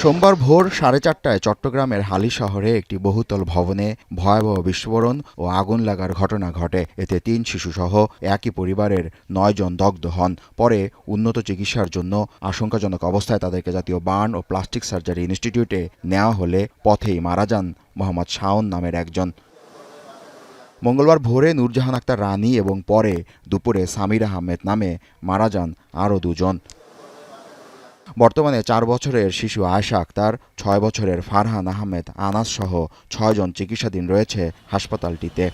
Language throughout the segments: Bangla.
সোমবার ভোর 4:30টায় চট্টগ্রামের হালি শহরে একটি বহুতল ভবনে ভয়াবহ বিস্ফোরণ ও আগুন লাগার ঘটনা ঘটে। এতে 3 শিশুসহ একই পরিবারের 9 জন দগ্ধ হন। পরে উন্নত চিকিৎসার জন্য আশঙ্কাজনক অবস্থায় তাদেরকে জাতীয় বার্ন ও প্লাস্টিক সার্জারি ইনস্টিটিউটে নেওয়া হলে পথেই মারা যান মোহাম্মদ শাওন নামের একজন। মঙ্গলবার ভোরে নূরজাহান আক্তার রানী এবং পরে দুপুরে সামির আহমেদ নামে মারা যান আরও 2 জন। বর্তমানে 4 বছরের শিশু আয়েশা আক্তার, 6 বছরের ফারহান আহমেদ আনাস সহ 6 জন চিকিৎসাধীন রয়েছে হাসপাতালটিতে।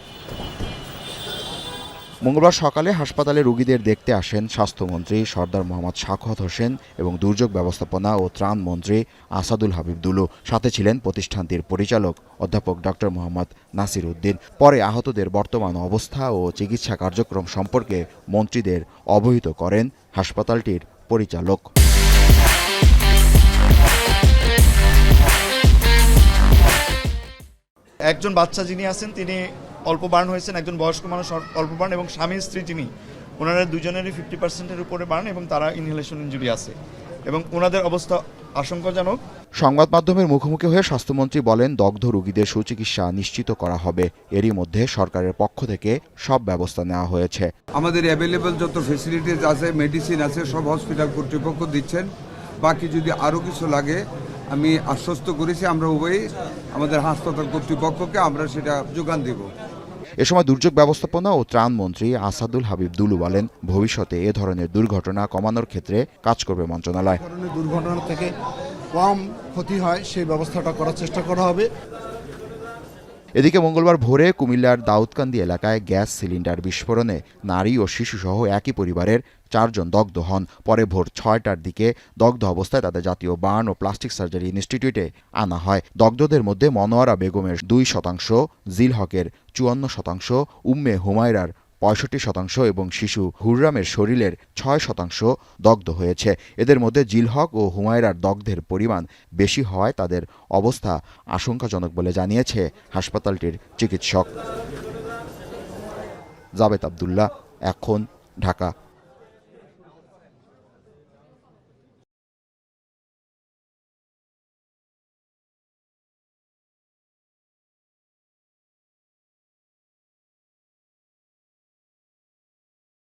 মঙ্গলবার সকালে হাসপাতালে রোগীদের দেখতে আসেন স্বাস্থ্যমন্ত্রী সরদার মোহাম্মদ সাখাওয়াত হোসেন এবং দুর্যোগ ব্যবস্থাপনা ও ত্রাণ মন্ত্রী আসাদুল হাবিব দুলু। সাথে ছিলেন প্রতিষ্ঠানটির পরিচালক অধ্যাপক ডক্টর মোহাম্মদ নাসির উদ্দিন। পরে আহতদের বর্তমান অবস্থা ও চিকিৎসা কার্যক্রম সম্পর্কে মন্ত্রীদের অবহিত করেন হাসপাতালটির পরিচালক। একজন বাচ্চা যিনি আছেন তিনি অল্প বার্ন হয়েছেন, একজন বয়স্ক মানুষ অল্প বার্ন এবং স্বামী স্ত্রী যিনি ওনারা দুজনেরই 50%-এর উপরে বার্ন এবং তারা ইনহেলেশন ইনজুরি আছে এবং ওনাদের অবস্থা আশঙ্কাজনক। সংবাদ মাধ্যমের মুখোমুখি হয়ে স্বাস্থ্যমন্ত্রী বলেন, দগ্ধ রোগীদের সুচিকিৎসা নিশ্চিত করা হবে। এরই মধ্যে সরকারের পক্ষ থেকে সব ব্যবস্থা নেওয়া হয়েছে। আমাদের অ্যাভেলেবল যত ফেসিলিটিস আছে, মেডিসিন আছে, সব হসপিটাল কর্তৃপক্ষ দিচ্ছেন। বাকি যদি আরও কিছু লাগে আমি আশ্বস্ত করেছি, আমরা উভয়ই আমাদের হাসপাতাল কর্তৃপক্ষকে আমরা সেটা যোগান দেব। এ সময় দুর্যোগ ব্যবস্থাপনা ও ত্রাণ মন্ত্রী আসাদুল হাবিব দুলু বলেন, ভবিষ্যতে এ ধরনের দুর্ঘটনা কমানোর ক্ষেত্রে কাজ করবে মন্ত্রণালয়। দুর্ঘটনা থেকে কম ক্ষতি হয় সেই ব্যবস্থাটা করার চেষ্টা করা হবে। এদিকে মঙ্গলবার ভোরে কুমিল্লার দাউদকান্দি এলাকায় গ্যাস সিলিন্ডার বিস্ফোরণে নারী ও শিশুসহ একই পরিবারের 4 জন দগ্ধ হন। পরে ভোর 6টার দিকে দগ্ধ অবস্থায় তাদের জাতীয় বার্ন ও প্লাস্টিক সার্জারি ইনস্টিটিউটে আনা হয়। দগ্ধদের মধ্যে মনোয়ারা বেগমের 2%, জিল হকের 54%, উম্মে হুমায়রার 65% এবং শিশু হুররামের শরীরের 6% দগ্ধ হয়েছে। এদের মধ্যে জিল হক ও হুমায়রার দগ্ধের পরিমাণ বেশি হওয়ায় তাদের অবস্থা আশঙ্কাজনক বলে জানিয়েছে হাসপাতালটির চিকিৎসক। জাবেদ আবদুল্লাহ, এখন, ঢাকা।